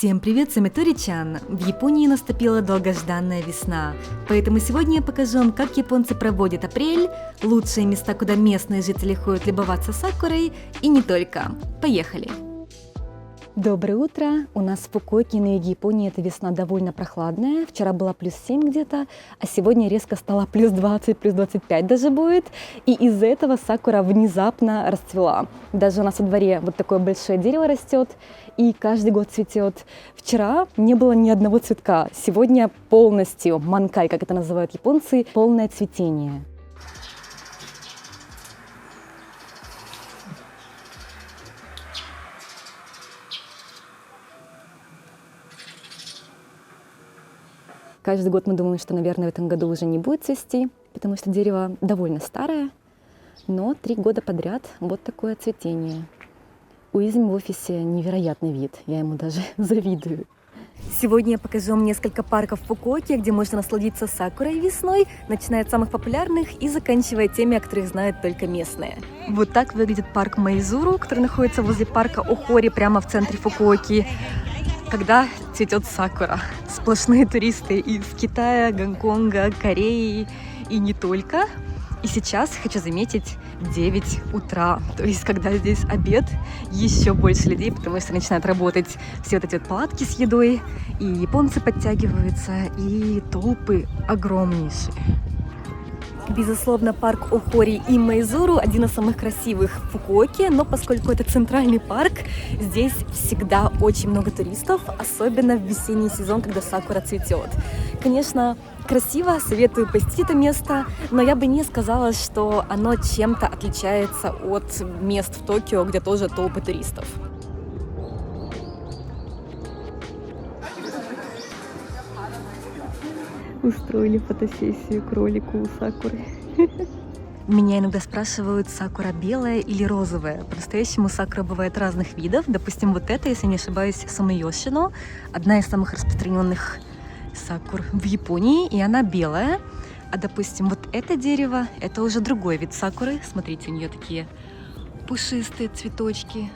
Всем привет, с вами Тори-чан. В Японии наступила долгожданная весна, поэтому сегодня я покажу вам, как японцы проводят апрель, лучшие места, куда местные жители ходят любоваться сакурой, и не только. Поехали! Доброе утро! У нас в Фукуоке на юге Японии эта весна довольно прохладная. Вчера была плюс 7 где-то, а сегодня резко стало плюс 20, плюс 25 даже будет. И из-за этого сакура внезапно расцвела. Даже у нас во дворе вот такое большое дерево растет, и каждый год цветет. Вчера не было ни одного цветка. Сегодня полностью манкай, как это называют японцы, полное цветение. Каждый год мы думаем, что, наверное, в этом году уже не будет цвести, потому что дерево довольно старое, но 3 года подряд вот такое цветение. У Изми в офисе невероятный вид, я ему даже завидую. Сегодня я покажу вам несколько парков в Фукуоке, где можно насладиться сакурой весной, начиная от самых популярных и заканчивая теми, о которых знают только местные. Вот так выглядит парк Мэйзуру, который находится возле парка Охори, прямо в центре Фукуоки, когда цветет сакура. Сплошные туристы из Китая, Гонконга, Кореи и не только. И сейчас, хочу заметить, 9 утра, то есть когда здесь обед, еще больше людей, потому что начинают работать все вот эти вот палатки с едой, и японцы подтягиваются, и толпы огромнейшие. Безусловно, парк Охори и Мэйзуру один из самых красивых в Фукуоке, но поскольку это центральный парк, здесь всегда очень много туристов, особенно в весенний сезон, когда сакура цветет. Конечно, красиво, советую посетить это место, но я бы не сказала, что оно чем-то отличается от мест в Токио, где тоже толпы туристов. Устроили фотосессию кролику у сакуры. Меня иногда спрашивают, сакура белая или розовая. По-настоящему сакура бывает разных видов. Допустим, вот это, если не ошибаюсь, Сумиёшино, одна из самых распространенных сакур в Японии, и она белая. А, допустим, вот это дерево, это уже другой вид сакуры. Смотрите, у нее такие пушистые цветочки.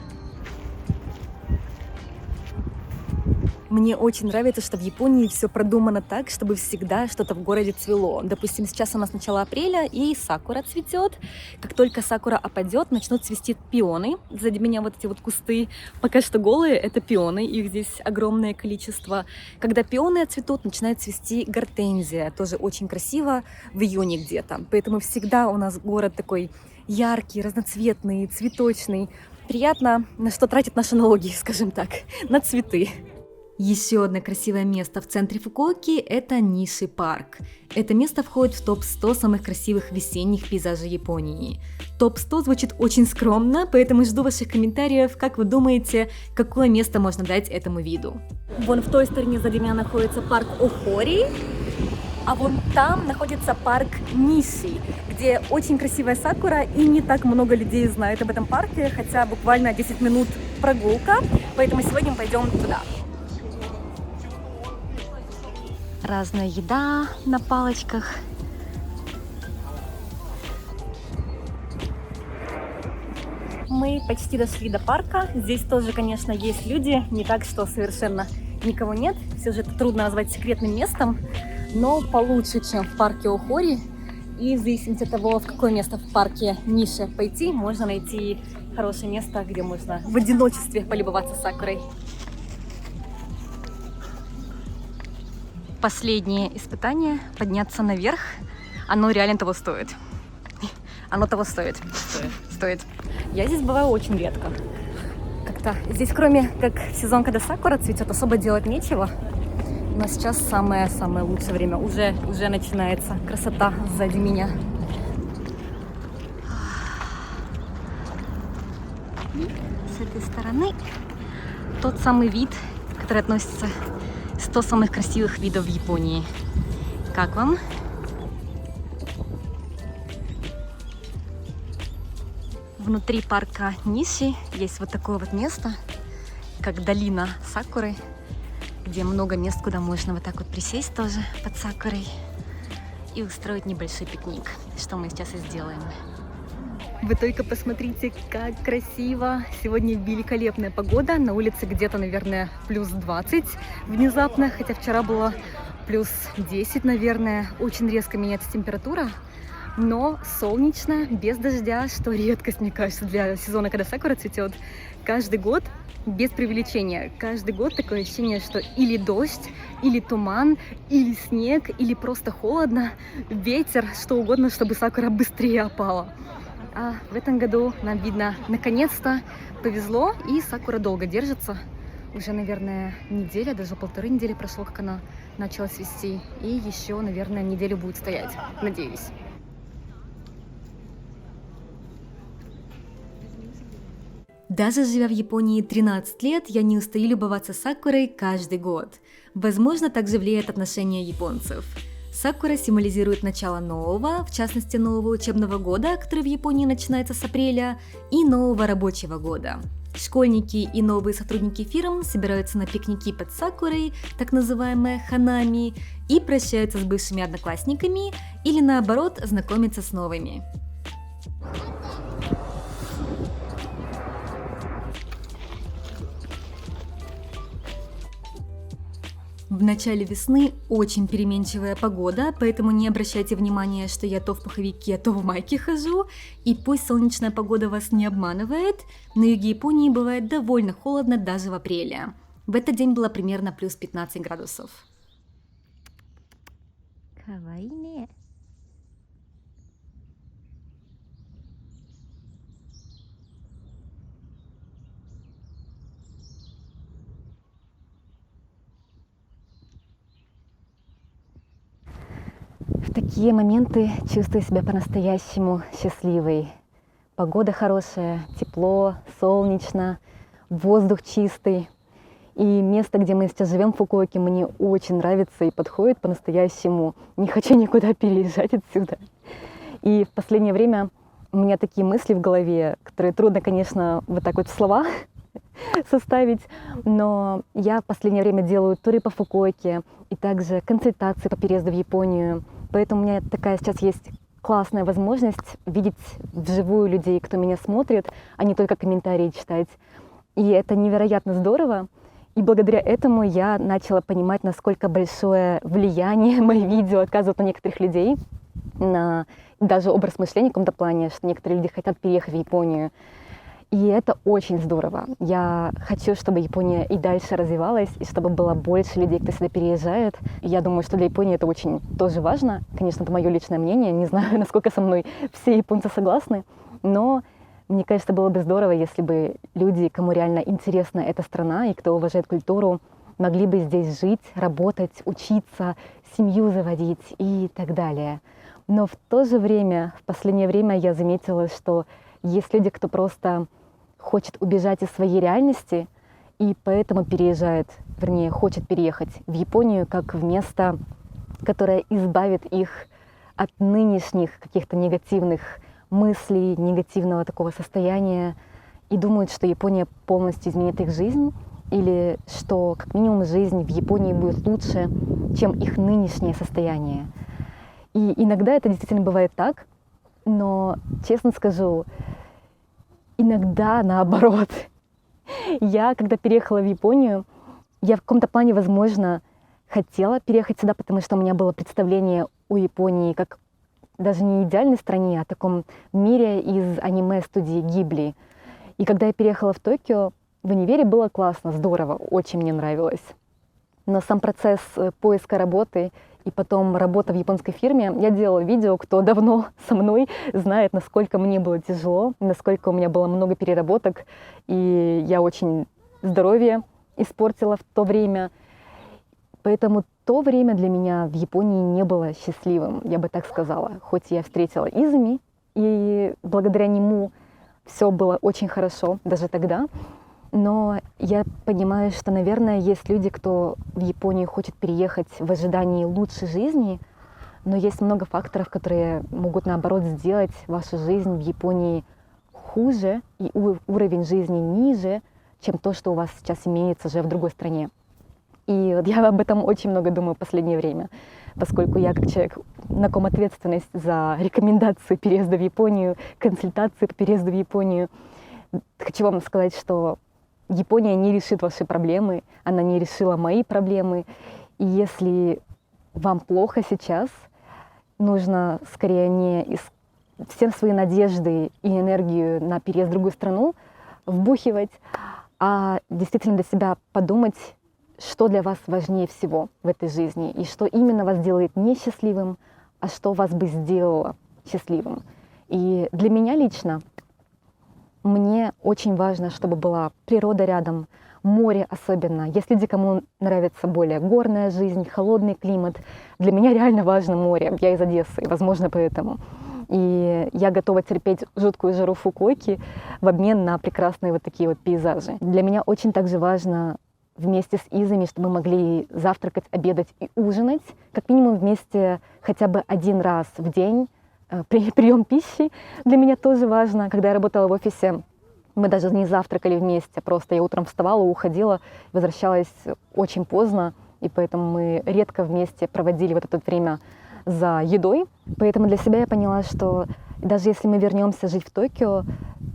Мне очень нравится, что в Японии все продумано так, чтобы всегда что-то в городе цвело. Допустим, сейчас у нас начало апреля, и сакура цветет. Как только сакура опадет, начнут цвести пионы. Сзади меня вот эти вот кусты, пока что голые, это пионы, их здесь огромное количество. Когда пионы отцветут, начинает цвести гортензия, тоже очень красиво, в июне где-то. Поэтому всегда у нас город такой яркий, разноцветный, цветочный. Приятно, на что тратят наши налоги, скажем так, на цветы. Еще одно красивое место в центре Фукуоки – это Ниши парк. Это место входит в топ-100 самых красивых весенних пейзажей Японии. Топ-100 звучит очень скромно, поэтому жду ваших комментариев, как вы думаете, какое место можно дать этому виду. Вон в той стороне сзади меня находится парк Охори, а вон там находится парк Ниши, где очень красивая сакура, и не так много людей знают об этом парке, хотя буквально 10 минут прогулка, поэтому сегодня мы пойдем туда. Разная еда на палочках. Мы почти дошли до парка. Здесь тоже, конечно, есть люди. Не так, что совершенно никого нет. Все же это трудно назвать секретным местом, но получше, чем в парке Охори. И в зависимости от того, в какое место в парке Ниши пойти, можно найти хорошее место, где можно в одиночестве полюбоваться сакурой. Последнее испытание – подняться наверх. Оно реально того стоит. Оно того стоит. Стоит. Я здесь бываю очень редко. Как-то здесь, кроме как сезон, когда сакура цветет, особо делать нечего. Но сейчас самое лучшее время. Уже начинается красота сзади меня. И с этой стороны тот самый вид, который относится 100 самых красивых видов в Японии. Как вам? Внутри парка Ниши есть вот такое вот место, как долина сакуры, где много мест, куда можно вот так вот присесть тоже под сакурой и устроить небольшой пикник, что мы сейчас и сделаем. Вы только посмотрите, как красиво. Сегодня великолепная погода. На улице где-то, наверное, плюс 20 внезапно, хотя вчера было плюс 10, наверное. Очень резко меняется температура, но солнечно, без дождя, что редкость, мне кажется, для сезона, когда сакура цветет. Каждый год, без преувеличения, каждый год такое ощущение, что или дождь, или туман, или снег, или просто холодно, ветер, что угодно, чтобы сакура быстрее опала. А в этом году нам видно, наконец-то повезло, и сакура долго держится. Уже, наверное, неделя, даже 1,5 недели прошло, как она начала цвести. И еще, наверное, неделю будет стоять, надеюсь. Даже живя в Японии 13 лет, я не устаю любоваться сакурой каждый год. Возможно, также влияет отношение японцев. Сакура символизирует начало нового, в частности нового учебного года, который в Японии начинается с апреля, и нового рабочего года. Школьники и новые сотрудники фирм собираются на пикники под сакурой, так называемые ханами, и прощаются с бывшими одноклассниками или наоборот знакомятся с новыми. В начале весны очень переменчивая погода, поэтому не обращайте внимания, что я то в пуховике, то в майке хожу. И пусть солнечная погода вас не обманывает, на юге Японии бывает довольно холодно даже в апреле. В этот день было примерно плюс 15 градусов. Кавайне. В такие моменты чувствую себя по-настоящему счастливой. Погода хорошая, тепло, солнечно, воздух чистый. И место, где мы сейчас живем, в Фукуоке, мне очень нравится и подходит по-настоящему. Не хочу никуда переезжать отсюда. И в последнее время у меня такие мысли в голове, которые трудно, конечно, вот так вот в слова составить, но я в последнее время делаю туры по Фукуоке и также консультации по переезду в Японию. Поэтому у меня такая сейчас есть классная возможность видеть вживую людей, кто меня смотрит, а не только комментарии читать. И это невероятно здорово. И благодаря этому я начала понимать, насколько большое влияние мои видео оказывают на некоторых людей, на даже образ мышления в каком-то плане, что некоторые люди хотят переехать в Японию. И это очень здорово. Я хочу, чтобы Япония и дальше развивалась, и чтобы было больше людей, кто сюда переезжает. И я думаю, что для Японии это очень тоже важно. Конечно, это мое личное мнение. Не знаю, насколько со мной все японцы согласны. Но мне кажется, было бы здорово, если бы люди, кому реально интересна эта страна и кто уважает культуру, могли бы здесь жить, работать, учиться, семью заводить и так далее. Но в то же время, в последнее время я заметила, что есть люди, кто просто хочет убежать из своей реальности и поэтому переезжает, вернее, хочет переехать в Японию как в место, которое избавит их от нынешних каких-то негативных мыслей, негативного такого состояния, и думают, что Япония полностью изменит их жизнь, или что как минимум жизнь в Японии будет лучше, чем их нынешнее состояние. И иногда это действительно бывает так, но, честно скажу, иногда наоборот. Я, когда переехала в Японию, я в каком-то плане, возможно, хотела переехать сюда, потому что у меня было представление о Японии как даже не идеальной стране, а таком мире из аниме-студии Гибли. И когда я переехала в Токио, в универе было классно, здорово, очень мне нравилось. Но сам процесс поиска работы и потом работа в японской фирме, я делала видео, кто давно со мной знает, насколько мне было тяжело, насколько у меня было много переработок, и я очень здоровье испортила в то время. Поэтому то время для меня в Японии не было счастливым, я бы так сказала. Хоть я встретила Изуми, и благодаря нему все было очень хорошо даже тогда. Но я понимаю, что, наверное, есть люди, кто в Японию хочет переехать в ожидании лучшей жизни, но есть много факторов, которые могут, наоборот, сделать вашу жизнь в Японии хуже и уровень жизни ниже, чем то, что у вас сейчас имеется уже в другой стране. И вот я об этом очень много думаю в последнее время. поскольку я как человек, на ком ответственность за рекомендации переезда в Японию, консультации по переезду в Японию. Хочу вам сказать, что Япония не решит ваши проблемы, она не решила мои проблемы. И если вам плохо сейчас, нужно скорее не все свои надежды и энергию на переезд в другую страну вбухивать, а действительно для себя подумать, что для вас важнее всего в этой жизни, и что именно вас делает несчастливым, а что вас бы сделало счастливым. И для меня лично, мне очень важно, чтобы была природа рядом, море особенно. Есть люди, кому нравится более горная жизнь, холодный климат. Для меня реально важно море. Я из Одессы, возможно, поэтому. И я готова терпеть жуткую жару Фукуоки в обмен на прекрасные вот такие вот пейзажи. Для меня очень также важно вместе с Изами, чтобы мы могли завтракать, обедать и ужинать, как минимум вместе хотя бы один раз в день. Прием пищи для меня тоже важно. Когда я работала в офисе, мы даже не завтракали вместе, просто я утром вставала, уходила, возвращалась очень поздно, и поэтому мы редко вместе проводили вот это время за едой. Поэтому для себя я поняла, что даже если мы вернемся жить в Токио,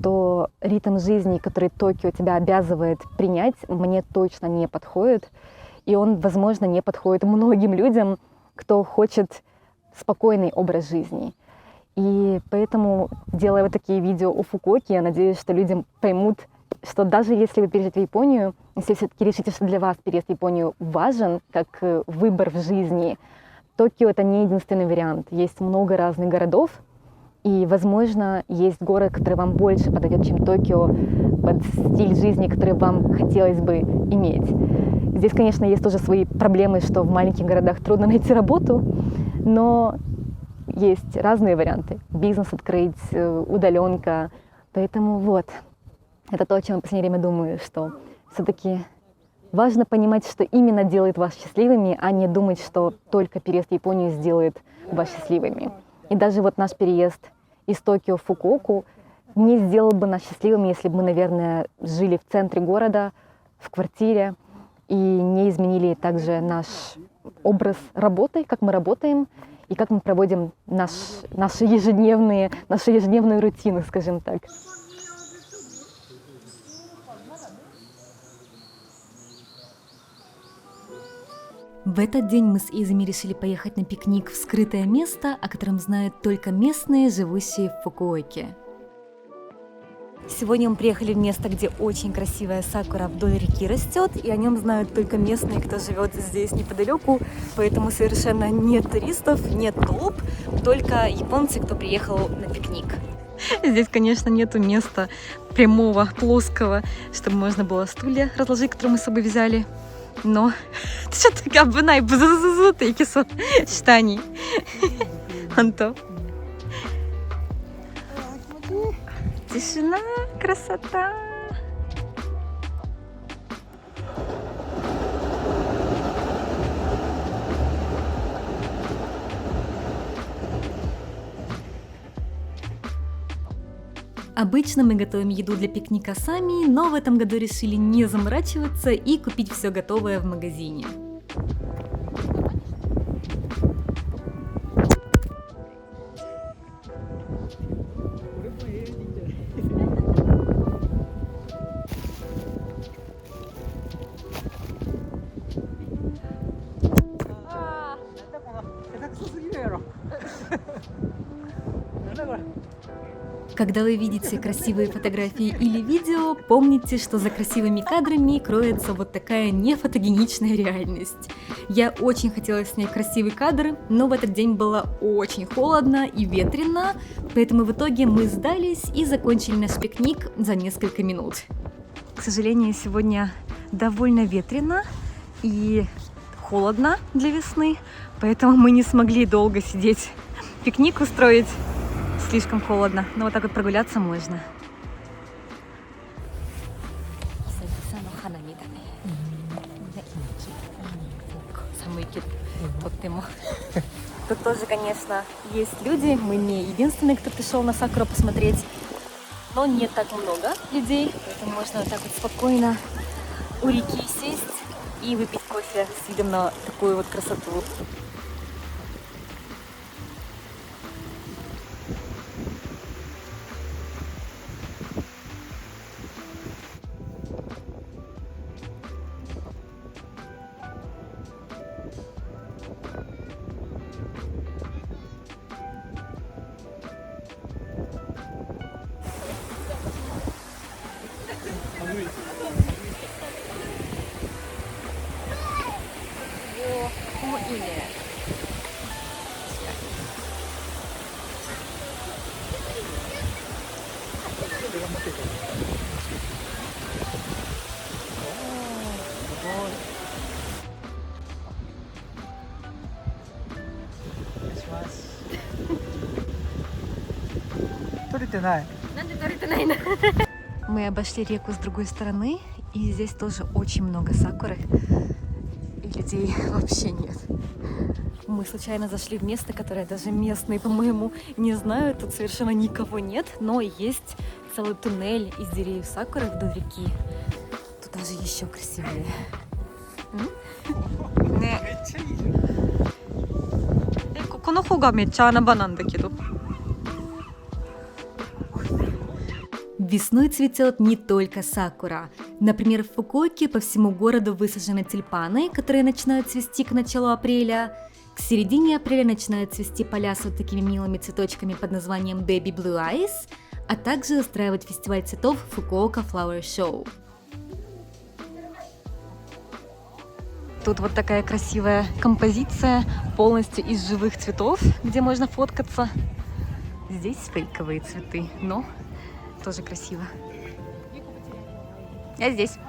то ритм жизни, который Токио тебя обязывает принять, мне точно не подходит. И он, возможно, не подходит многим людям, кто хочет спокойный образ жизни. И поэтому, делая вот такие видео о Фукуоке, я надеюсь, что люди поймут, что даже если вы переедете в Японию, если все-таки решите, что для вас переезд в Японию важен, как выбор в жизни, Токио — это не единственный вариант. Есть много разных городов, и, возможно, есть город, который вам больше подойдет, чем Токио, под стиль жизни, который вам хотелось бы иметь. Здесь, конечно, есть тоже свои проблемы, что в маленьких городах трудно найти работу, но есть разные варианты. Бизнес открыть, удаленка. Поэтому вот, это то, о чем я в последнее время думаю, что все-таки важно понимать, что именно делает вас счастливыми, а не думать, что только переезд в Японию сделает вас счастливыми. И даже вот наш переезд из Токио в Фукуоку не сделал бы нас счастливыми, если бы мы, наверное, жили в центре города, в квартире, и не изменили также наш образ работы, как мы работаем, и как мы проводим нашу ежедневную рутину, скажем так. В этот день мы с Изами решили поехать на пикник в скрытое место, о котором знают только местные, живущие в Фукуоке. Сегодня мы приехали в место, где очень красивая сакура вдоль реки растет, и о нем знают только местные, кто живет здесь неподалеку, поэтому совершенно нет туристов, нет толп, только японцы, кто приехал на пикник. Здесь, конечно, нету места прямого, плоского, чтобы можно было стулья разложить, которые мы с собой взяли. Но что-то危ないブズズズズっていけそう下に本当тишина, красота. Обычно мы готовим еду для пикника сами, но в этом году решили не заморачиваться и купить все готовое в магазине. Когда вы видите красивые фотографии или видео, помните, что за красивыми кадрами кроется вот такая нефотогеничная реальность. Я очень хотела снять красивый кадр, но в этот день было очень холодно и ветрено, поэтому в итоге мы сдались и закончили наш пикник за несколько минут. К сожалению, сегодня довольно ветрено и холодно для весны, поэтому мы не смогли долго сидеть, пикник устроить. Слишком холодно, но вот так вот прогуляться можно. Тут тоже, конечно, есть люди. Мы не единственные, кто пришел на сакуру посмотреть, но не так много людей, поэтому можно вот так вот спокойно у реки сесть и выпить кофе с видом на такую вот красоту. по-моему, имя. Мы обошли реку с другой стороны, и здесь тоже очень много сакуры, и людей вообще нет. Мы случайно зашли в место, которое даже местные, по-моему, не знают. Тут совершенно никого нет, но есть целый туннель из деревьев сакуры вдоль реки. Тут даже еще красивее. Весной цветет не только сакура. Например, в Фукуоке по всему городу высажены тюльпаны, которые начинают цвести к началу апреля. К середине апреля начинают цвести поля с вот такими милыми цветочками под названием Baby Blue Eyes, а также устраивают фестиваль цветов Fukuoka Flower Show. Тут вот такая красивая композиция, полностью из живых цветов, где можно фоткаться. Здесь фейковые цветы, но тоже красиво. Я здесь.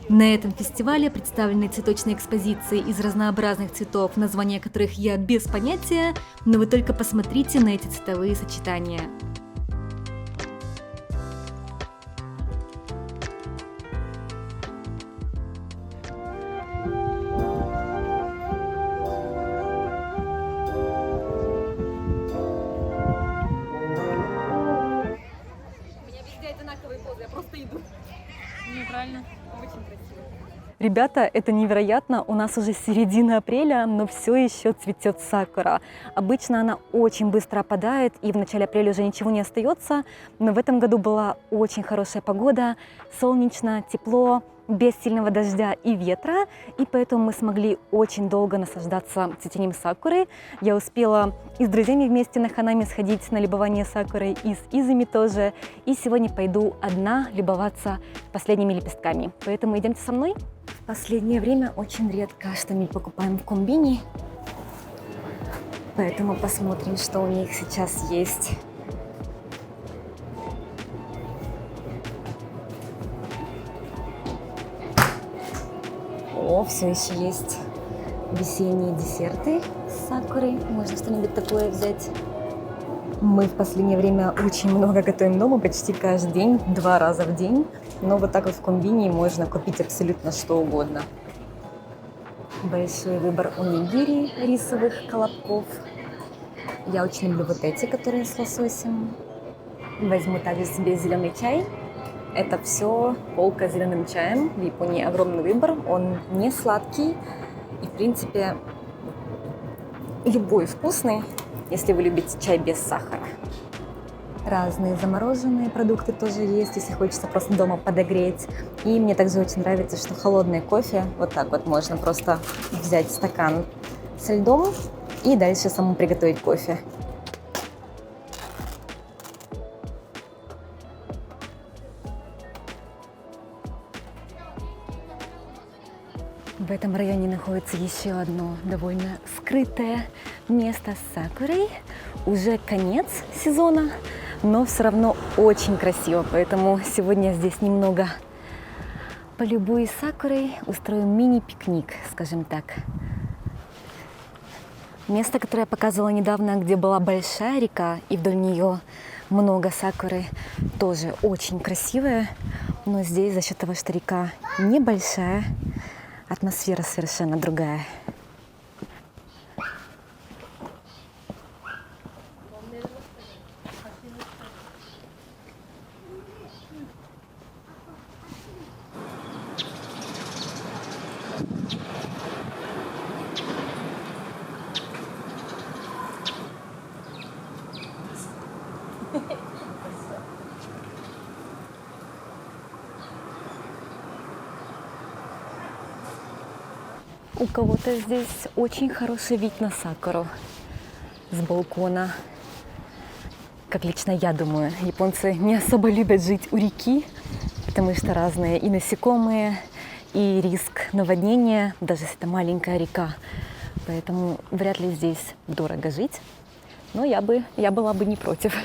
На этом фестивале представлены цветочные экспозиции из разнообразных цветов, названия которых я без понятия, но вы только посмотрите на эти цветовые сочетания. Ребята, это невероятно, у нас уже середина апреля, но все еще цветет сакура. Обычно она очень быстро опадает, и в начале апреля уже ничего не остается, но в этом году была очень хорошая погода, солнечно, тепло, без сильного дождя и ветра, и поэтому мы смогли очень долго наслаждаться цветением сакуры. Я успела и с друзьями вместе на Ханами сходить на любование сакурой, и с Изами тоже, и сегодня пойду одна любоваться последними лепестками. Поэтому идемте со мной. В последнее время очень редко что-нибудь покупаем в комбине, поэтому посмотрим, что у них сейчас есть. О, все еще есть весенние десерты с сакурой. Можно что-нибудь такое взять. Мы в последнее время очень много готовим дома, почти каждый день, 2 раза в день. Но вот так вот в комбине можно купить абсолютно что угодно. Большой выбор онигири рисовых колобков. Я очень люблю вот эти, которые с лососем. Возьму также себе зеленый чай. Это все полка с зеленым чаем. В Японии огромный выбор. Он не сладкий. И, в принципе, любой вкусный, если вы любите чай без сахара. Разные замороженные продукты тоже есть, если хочется просто дома подогреть. И мне также очень нравится, что холодный кофе, вот так вот можно просто взять стакан со льдом и дальше самому приготовить кофе. В этом районе находится еще одно довольно скрытое место с сакурой. Уже конец сезона, но все равно очень красиво, поэтому сегодня здесь немного полюбуюсь сакурой, устрою мини-пикник, скажем так. Место, которое я показывала недавно, где была большая река и вдоль нее много сакуры, тоже очень красивое, но здесь за счет того, что река небольшая, атмосфера совершенно другая. У кого-то здесь очень хороший вид на сакуру с балкона. Как лично я думаю, японцы не особо любят жить у реки, потому что разные и насекомые, и риск наводнения, даже если это маленькая река. Поэтому вряд ли здесь дорого жить, но я была бы не против.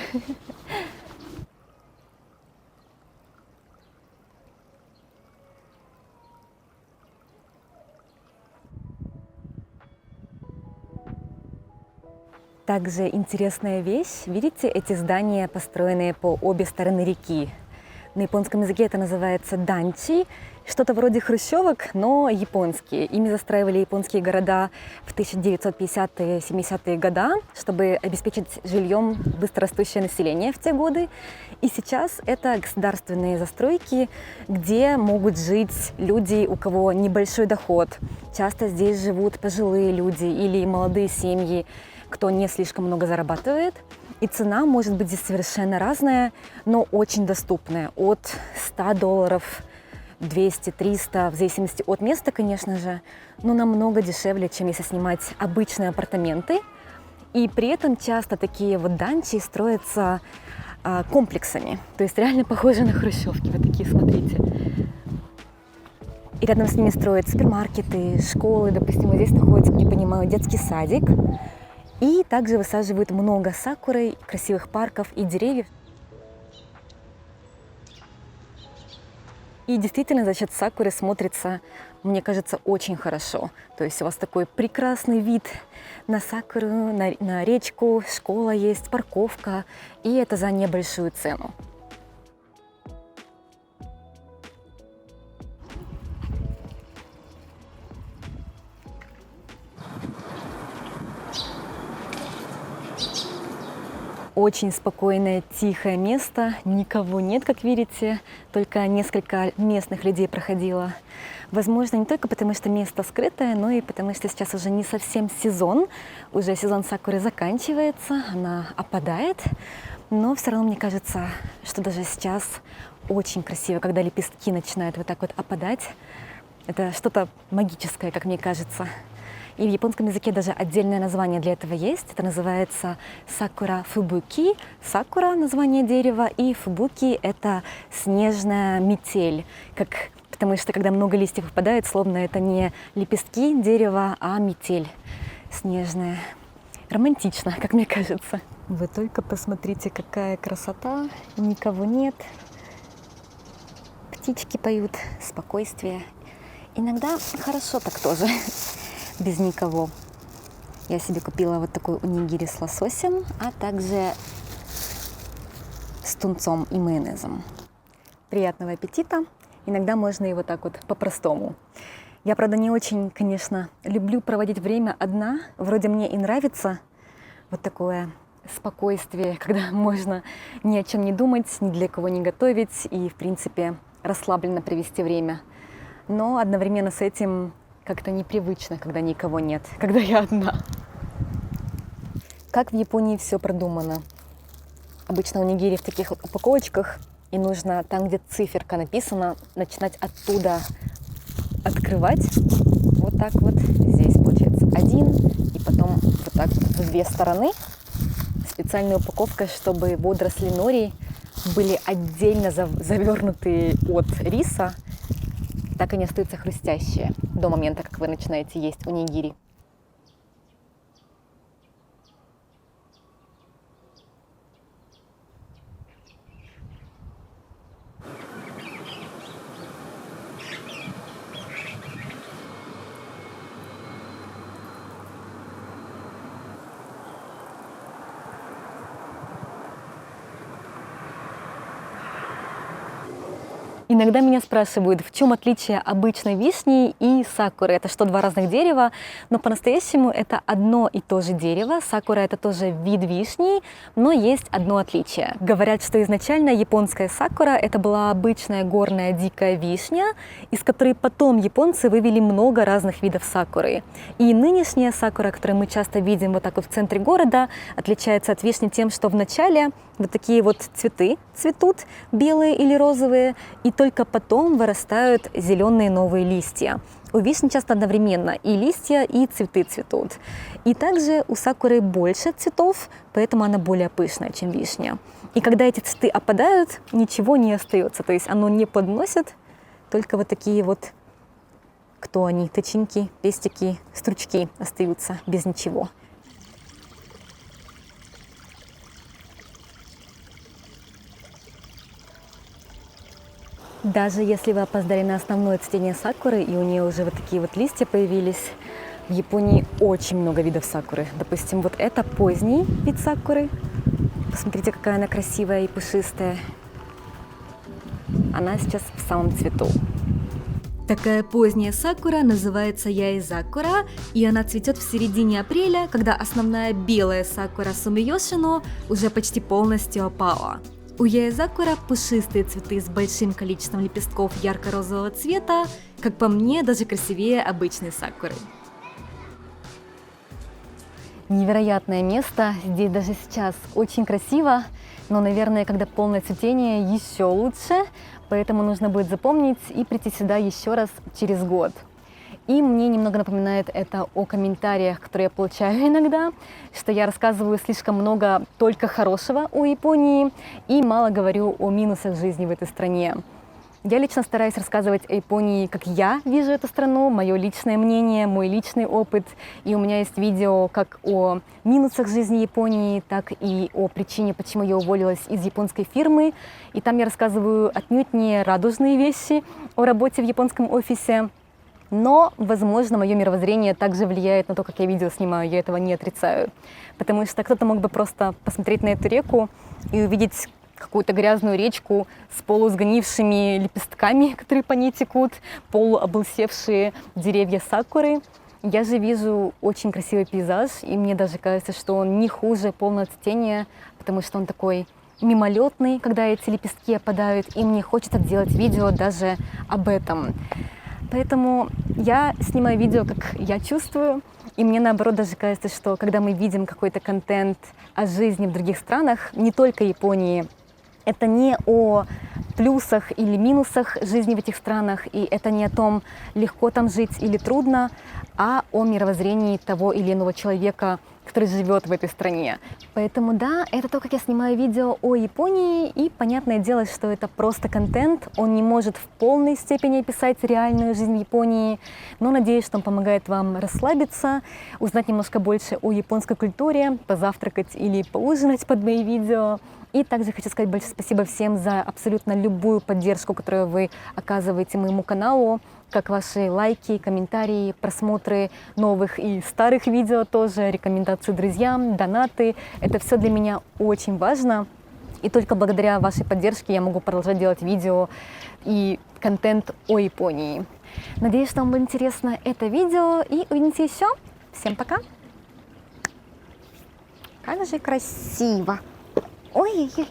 Также интересная вещь. Видите, эти здания, построенные по обе стороны реки. На японском языке это называется данчи, что-то вроде хрущевок, но японские. Ими застраивали японские города в 1950-е, 70-е годы, чтобы обеспечить жильем быстрорастущее население в те годы. И сейчас это государственные застройки, где могут жить люди, у кого небольшой доход. Часто здесь живут пожилые люди или молодые семьи, кто не слишком много зарабатывает. И цена может быть здесь совершенно разная, но очень доступная. От $100, 200, 300, в зависимости от места, конечно же, но намного дешевле, чем если снимать обычные апартаменты. И при этом часто такие вот данчи строятся комплексами, то есть реально похожи на хрущевки. Вот такие, смотрите. И рядом с ними строят супермаркеты, школы. Допустим, вот здесь находится, как я понимаю, детский садик. И также высаживают много сакуры, красивых парков и деревьев. И действительно за счет сакуры смотрится, мне кажется, очень хорошо. То есть у вас такой прекрасный вид на сакуру, на речку, школа есть, парковка, и это за небольшую цену. Очень спокойное, тихое место, никого нет, как видите, только несколько местных людей проходило. Возможно, не только потому, что место скрытое, но и потому, что сейчас уже не совсем сезон, уже сезон сакуры заканчивается, она опадает, но все равно мне кажется, что даже сейчас очень красиво, когда лепестки начинают вот так вот опадать. Это что-то магическое, как мне кажется. И в японском языке даже отдельное название для этого есть. Это называется сакура фубуки. Сакура – название дерева, и фубуки – это снежная метель. Потому что когда много листьев выпадает, словно это не лепестки дерева, а метель снежная. Романтично, как мне кажется. Вы только посмотрите, какая красота. Никого нет. Птички поют, спокойствие. Иногда хорошо так тоже. Без никого. Я себе купила вот такой унигири с лососем, а также с тунцом и майонезом. Приятного аппетита! Иногда можно и вот так вот по-простому. Я, правда, не очень, конечно, люблю проводить время одна. Вроде мне и нравится вот такое спокойствие, когда можно ни о чем не думать, ни для кого не готовить и, в принципе, расслабленно провести время. Но одновременно с этим как-то непривычно, когда никого нет, когда я одна. Как в Японии все продумано. Обычно унигири в таких вот упаковочках, и нужно там, где циферка написана, начинать оттуда открывать. Вот так вот. Здесь получается один, и потом вот так вот в две стороны. Специальная упаковка, чтобы водоросли нори были отдельно завернутые от риса. Так они остаются хрустящие до момента, как вы начинаете есть унигири. Иногда меня спрашивают, в чем отличие обычной вишни и сакуры. Это что, два разных дерева? Но по-настоящему это одно и то же дерево. Сакура – это тоже вид вишни, но есть одно отличие. Говорят, что изначально японская сакура – это была обычная горная дикая вишня, из которой потом японцы вывели много разных видов сакуры. И нынешняя сакура, которую мы часто видим вот так вот в центре города, отличается от вишни тем, что вначале вот такие вот цветы цветут, белые или розовые, и только потом вырастают зеленые новые листья. У вишни часто одновременно и листья, и цветы цветут. И также у сакуры больше цветов, поэтому она более пышная, чем вишня. И когда эти цветы опадают, ничего не остается, то есть оно не подносит, только вот такие вот кто они, тычинки, пестики, стручки остаются без ничего. Даже если вы опоздали на основное цветение сакуры, и у нее уже вот такие вот листья появились, в Японии очень много видов сакуры. Допустим, вот это поздний вид сакуры. Посмотрите, какая она красивая и пушистая. Она сейчас в самом цвету. Такая поздняя сакура называется яэзакура, и она цветет в середине апреля, когда основная белая сакура сумиёшино уже почти полностью опала. У яэзакура пушистые цветы с большим количеством лепестков ярко-розового цвета, как по мне, даже красивее обычной сакуры. Невероятное место, здесь даже сейчас очень красиво, но, наверное, когда полное цветение, еще лучше, поэтому нужно будет запомнить и прийти сюда еще раз через год. И мне немного напоминает это о комментариях, которые я получаю иногда, что я рассказываю слишком много только хорошего о Японии и мало говорю о минусах жизни в этой стране. Я лично стараюсь рассказывать о Японии, как я вижу эту страну, мое личное мнение, мой личный опыт. И у меня есть видео как о минусах жизни Японии, так и о причине, почему я уволилась из японской фирмы. И там я рассказываю отнюдь не радужные вещи о работе в японском офисе. Но, возможно, мое мировоззрение также влияет на то, как я видео снимаю, я этого не отрицаю. Потому что кто-то мог бы просто посмотреть на эту реку и увидеть какую-то грязную речку с полусгнившими лепестками, которые по ней текут, полуоблысевшие деревья сакуры. Я же вижу очень красивый пейзаж, и мне даже кажется, что он не хуже полного цветения, потому что он такой мимолетный, когда эти лепестки опадают, и мне хочется сделать видео даже об этом. Поэтому я снимаю видео, как я чувствую, и мне наоборот даже кажется, что когда мы видим какой-то контент о жизни в других странах, не только Японии, это не о плюсах или минусах жизни в этих странах, и это не о том, легко там жить или трудно, а о мировоззрении того или иного человека, который живет в этой стране. Поэтому да, это то, как я снимаю видео о Японии, и понятное дело, что это просто контент, он не может в полной степени описать реальную жизнь Японии, но надеюсь, что он помогает вам расслабиться, узнать немножко больше о японской культуре, позавтракать или поужинать под мои видео. И также хочу сказать большое спасибо всем за абсолютно любую поддержку, которую вы оказываете моему каналу, как ваши лайки, комментарии, просмотры новых и старых видео тоже, рекомендации друзьям, донаты. Это все для меня очень важно. И только благодаря вашей поддержке я могу продолжать делать видео и контент о Японии. Надеюсь, что вам было интересно это видео, и увидимся еще. Всем пока! Как же красиво! Ой-ой-ой!